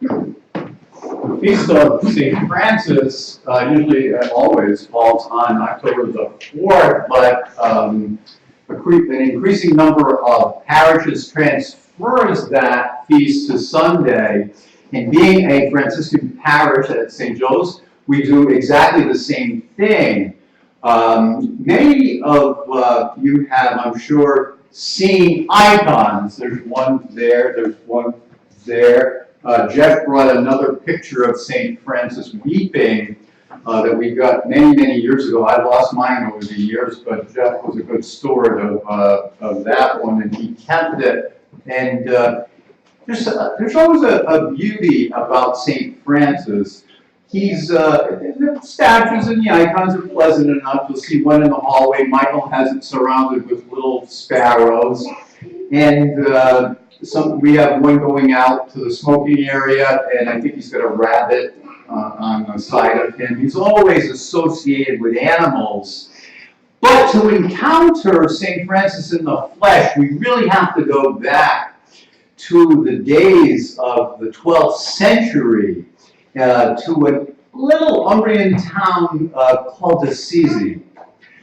The Feast of St. Francis usually always falls on October the 4th, but an increasing number of parishes transfers that feast to Sunday. And being a Franciscan parish at St. Joe's, we do exactly the same thing. Many of you have, I'm sure, seen icons. There's one there, there's one there. Jeff brought another picture of St. Francis weeping that we got many, many years ago. I lost mine over the years, but Jeff was a good steward of that one, and he kept it. And there's always a beauty about St. Francis. The statues and the icons are pleasant enough. You'll see one in the hallway. Michael has it surrounded with little sparrows. And we have one going out to the smoking area, and I think he's got a rabbit on the side of him. He's always associated with animals. But to encounter St. Francis in the flesh, we really have to go back to the days of the 12th century, to a little Umbrian town called Assisi,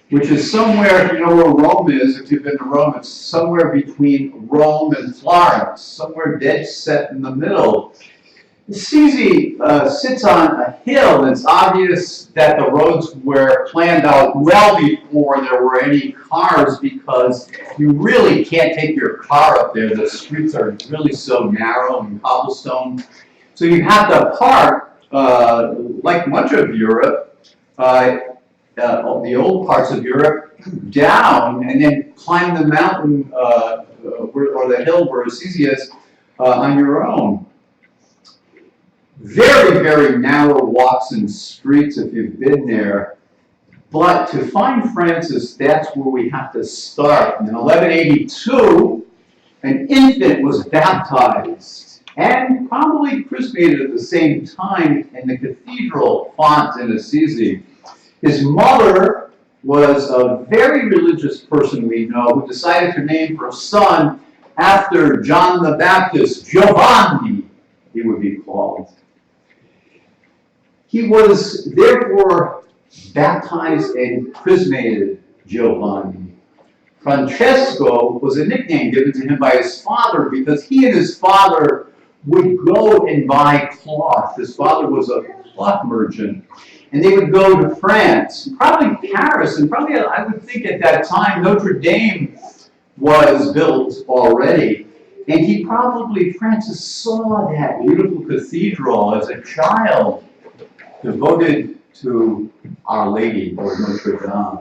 which is somewhere, if you know where Rome is, if you've been to Rome, it's somewhere between Rome and Florence, somewhere dead set in the middle. Assisi sits on a hill, and it's obvious that the roads were planned out well before there were any cars, because you really can't take your car up there. The streets are really so narrow and cobblestone. So you have to park, like much of Europe, the old parts of Europe, down and then climb the mountain or the hill where Assisi is on your own. Very, very narrow walks and streets if you've been there. But to find Francis, that's where we have to start. In 1182, an infant was baptized and probably chrismated at the same time in the cathedral font in Assisi. His mother was a very religious person we know, who decided to name her son after John the Baptist, Giovanni, he would be called. He was therefore baptized and chrismated Giovanni. Francesco was a nickname given to him by his father because he and his father would go and buy cloth. His father was a cloth merchant. And they would go to France, probably Paris, and probably, I would think at that time, Notre Dame was built already. And Francis saw that beautiful cathedral as a child, devoted to Our Lady or Notre Dame.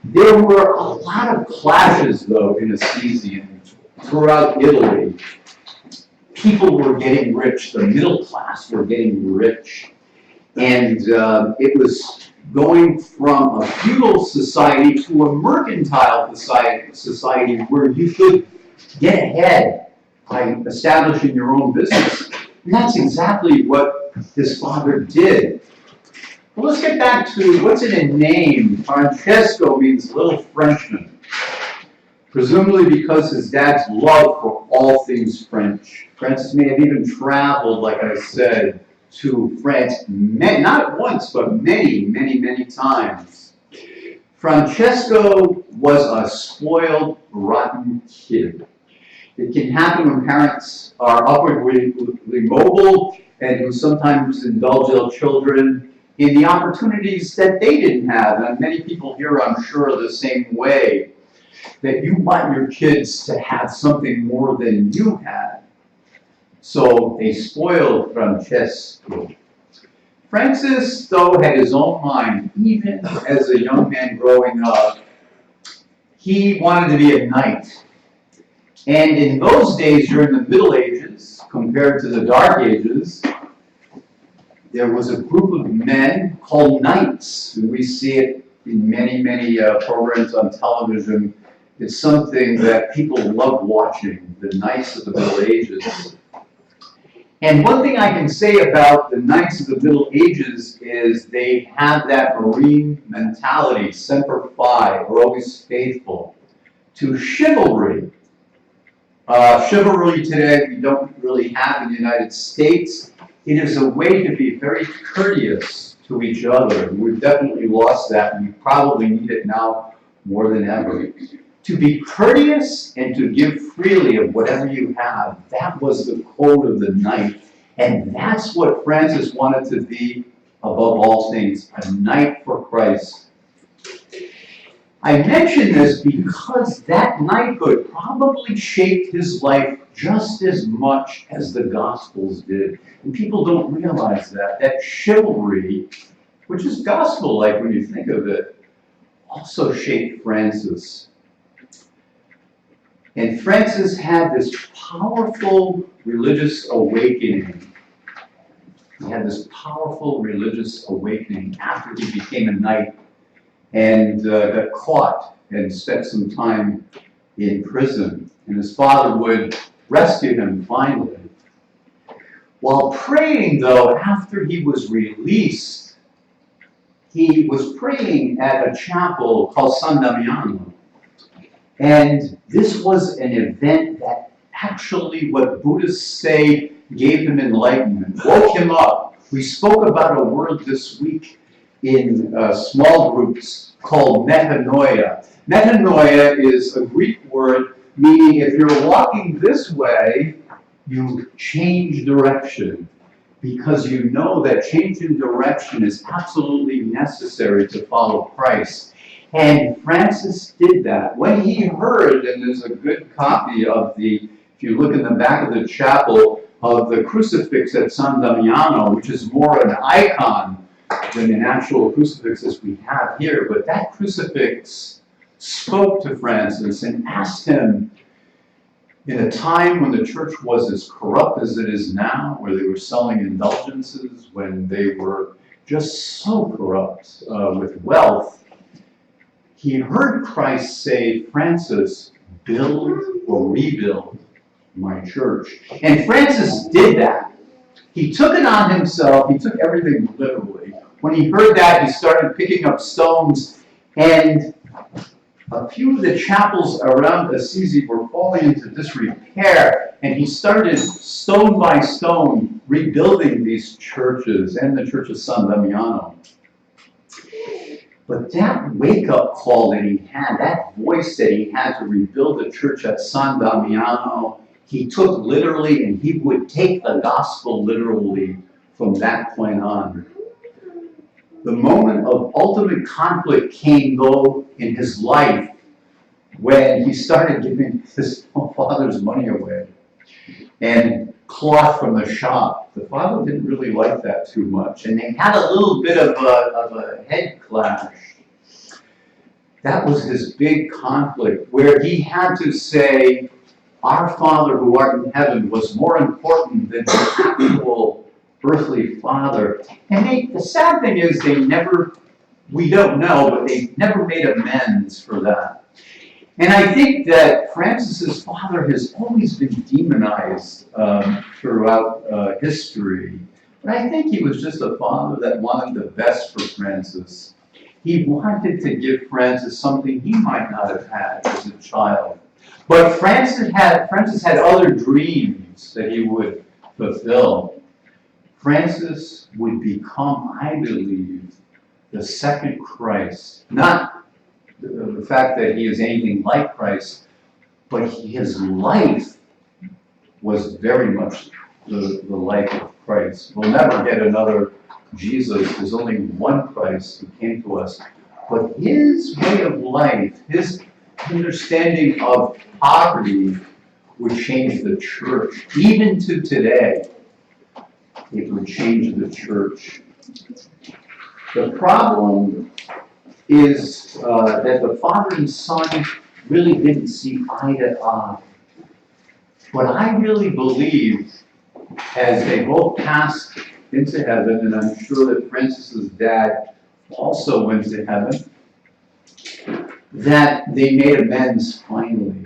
There were a lot of clashes, though, in Assisi and throughout Italy. People were getting rich, the middle class were getting rich, and it was going from a feudal society to a mercantile society where you could get ahead by establishing your own business. And that's exactly what his father did. Well, let's get back to what's in a name. Francesco means little Frenchman, presumably because his dad's love for all things French. Francis may have even traveled, like I said, to France, not once, but many, many, many times. Francesco was a spoiled, rotten kid. It can happen when parents are upwardly mobile and who sometimes indulge their children in the opportunities that they didn't have. And many people here, I'm sure, are the same way, that you want your kids to have something more than you had. So they spoiled Francesco. Francis, though, had his own mind. Even as a young man growing up, he wanted to be a knight. And in those days, during the Middle Ages, compared to the Dark Ages, there was a group of men called knights. And we see it in many, many programs on television. It's something that people love watching, the knights of the Middle Ages. And one thing I can say about the knights of the Middle Ages is they have that marine mentality, semper fi, or always faithful, to chivalry. Chivalry today we don't really have in the United States. It is a way to be very courteous to each other. We've definitely lost that, and we probably need it now more than ever. To be courteous and to give freely of whatever you have, that was the code of the knight. And that's what Francis wanted to be above all things, a knight for Christ. I mention this because that knighthood probably shaped his life just as much as the Gospels did. And people don't realize that chivalry, which is gospel-like when you think of it, also shaped Francis. And Francis had this powerful religious awakening. He had this powerful religious awakening after he became a knight and got caught and spent some time in prison. And his father would rescue him finally. While praying, though, after he was released, he was praying at a chapel called San Damiano. And this was an event that actually, what Buddhists say, gave him enlightenment, woke him up. We spoke about a word this week in small groups called metanoia. Metanoia is a Greek word meaning if you're walking this way, you change direction, because you know that change in direction is absolutely necessary to follow Christ. And Francis did that. When he heard, and there's a good copy of if you look in the back of the chapel, of the crucifix at San Damiano, which is more an icon than an actual crucifix as we have here. But that crucifix spoke to Francis and asked him, in a time when the church was as corrupt as it is now, where they were selling indulgences, when they were just so corrupt with wealth, he heard Christ say, Francis, build or rebuild my church. And Francis did that. He took it on himself. He took everything literally. When he heard that, he started picking up stones, and a few of the chapels around Assisi were falling into disrepair, and he started, stone by stone, rebuilding these churches and the Church of San Damiano. But that wake-up call that he had, that voice that he had to rebuild the church at San Damiano, he took literally, and he would take the gospel literally from that point on. The moment of ultimate conflict came, though, in his life when he started giving his father's money away and cloth from the shop. The father didn't really like that too much, and they had a little bit of a head clash. That was his big conflict, where he had to say, our Father who art in heaven was more important than the actual earthly father. And the sad thing is we don't know, but they never made amends for that. And I think that Francis's father has always been demonized throughout history. But I think he was just a father that wanted the best for Francis. He wanted to give Francis something he might not have had as a child. But Francis had other dreams that he would fulfill. Francis would become, I believe, the second Christ. Not the fact that he is anything like Christ, but his life was very much the life of Christ. We'll never get another Jesus. There's only one Christ who came to us. But his way of life, his understanding of poverty would change the church. Even to today, it would change the church. The problem is that the father and son really didn't see eye to eye. But I really believe, as they both passed into heaven, and I'm sure that Francis's dad also went to heaven, that they made amends finally.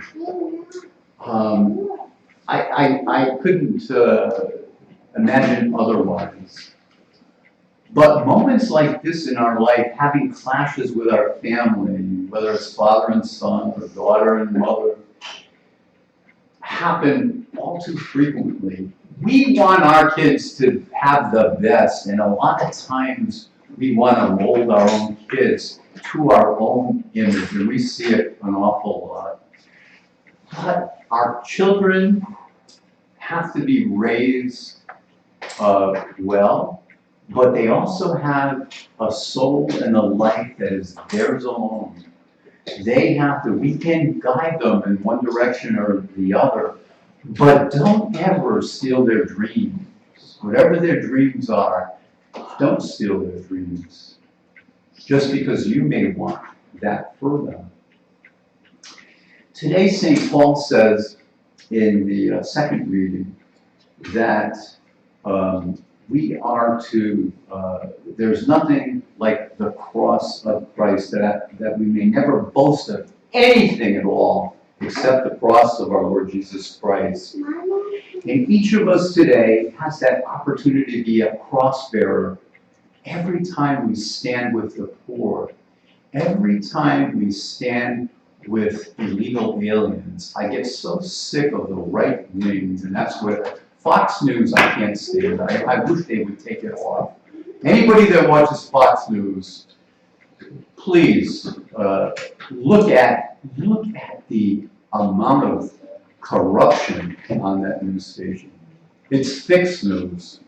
I couldn't imagine otherwise. But moments like this in our life, having clashes with our family, whether it's father and son or daughter and mother, happen all too frequently. We want our kids to have the best, and a lot of times we want to mold our own kids to our own image, and we see it an awful lot. But our children have to be raised well, but they also have a soul and a life that is theirs alone. We can guide them in one direction or the other, but don't ever steal their dreams. Whatever their dreams are, don't steal their dreams, just because you may want that for them. Today, St. Paul says in the second reading that we are to, there's nothing like the cross of Christ, that we may never boast of anything at all except the cross of our Lord Jesus Christ. And each of us today has that opportunity to be a cross bearer every time we stand with the poor, every time we stand with illegal aliens. I get so sick of the right wings, and that's what Fox News I can't stand. I wish they would take it off. Anybody that watches Fox News, please look at the amount of corruption on that news station. It's fixed news.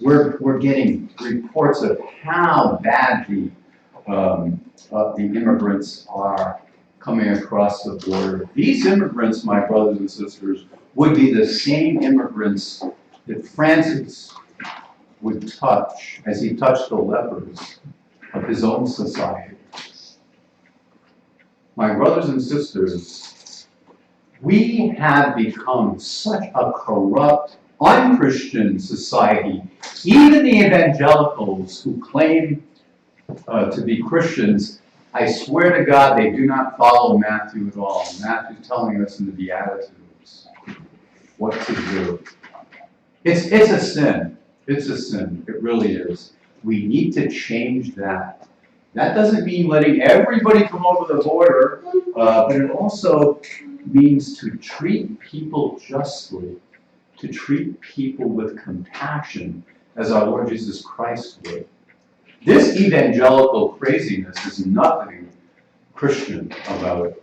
We're getting reports of how bad the immigrants are coming across the border. These immigrants, my brothers and sisters, would be the same immigrants that Francis would touch as he touched the lepers of his own society. My brothers and sisters, we have become such a corrupt, unchristian society. Even the evangelicals who claim to be Christians, I swear to God, they do not follow Matthew at all. Matthew's telling us in the Beatitudes what to do. It's a sin. It's a sin. It really is. We need to change that. That doesn't mean letting everybody come over the border, but it also means to treat people justly, to treat people with compassion, as our Lord Jesus Christ would. This evangelical craziness is nothing Christian about it.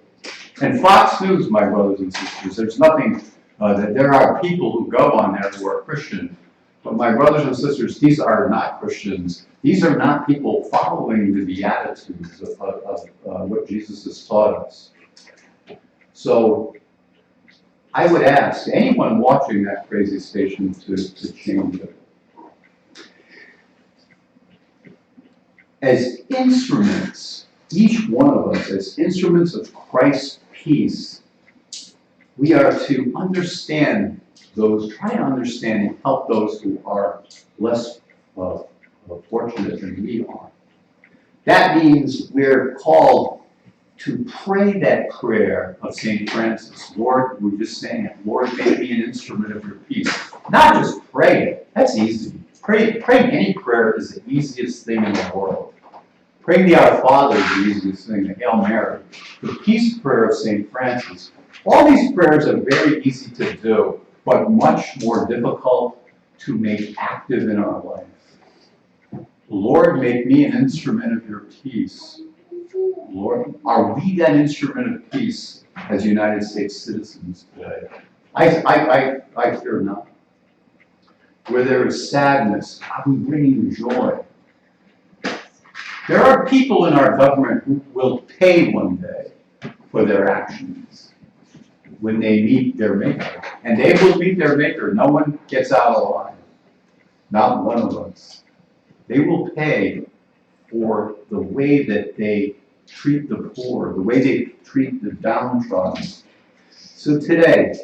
And Fox News, my brothers and sisters, there's nothing, that there are people who go on there who are Christian. But my brothers and sisters, these are not Christians. These are not people following the Beatitudes of what Jesus has taught us. So I would ask anyone watching that crazy station to change it. As instruments, each one of us, as instruments of Christ's peace, we are to understand those, try to understand and help those who are less fortunate than we are. That means we're called to pray that prayer of St. Francis. Lord, we're just saying it, Lord, make me an instrument of your peace. Not just pray it, that's easy. Praying any prayer is the easiest thing in the world. Praying the Our Father is the easiest thing, the Hail Mary. The peace prayer of St. Francis. All these prayers are very easy to do, but much more difficult to make active in our life. Lord, make me an instrument of your peace. Lord, are we that instrument of peace as United States citizens today? I fear not. Where there is sadness, are we bringing joy? There are people in our government who will pay one day for their actions when they meet their Maker. And they will meet their Maker. No one gets out alive. Not one of us. They will pay for the way that they treat the poor, the way they treat the downtrodden. So today,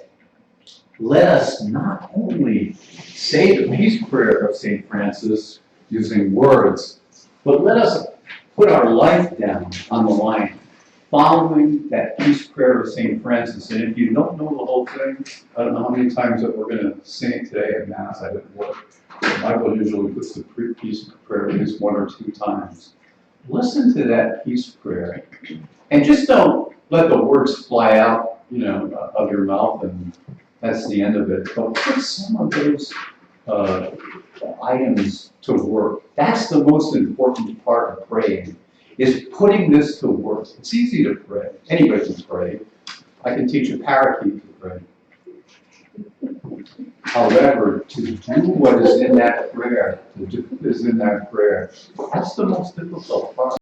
let us not only say the peace prayer of St. Francis using words, but let us put our life down on the line, following that peace prayer of St. Francis. And if you don't know the whole thing, I don't know how many times that we're going to sing it today at Mass. I didn't work. Michael usually puts the peace prayer at least 1 or 2 times. Listen to that peace prayer. And just don't let the words fly out of your mouth, and that's the end of it. But put some of those items to work. That's the most important part of praying, is putting this to work. It's easy to pray. Anybody can pray. I can teach a parakeet to pray. However, to do what is in that prayer, that's the most difficult part.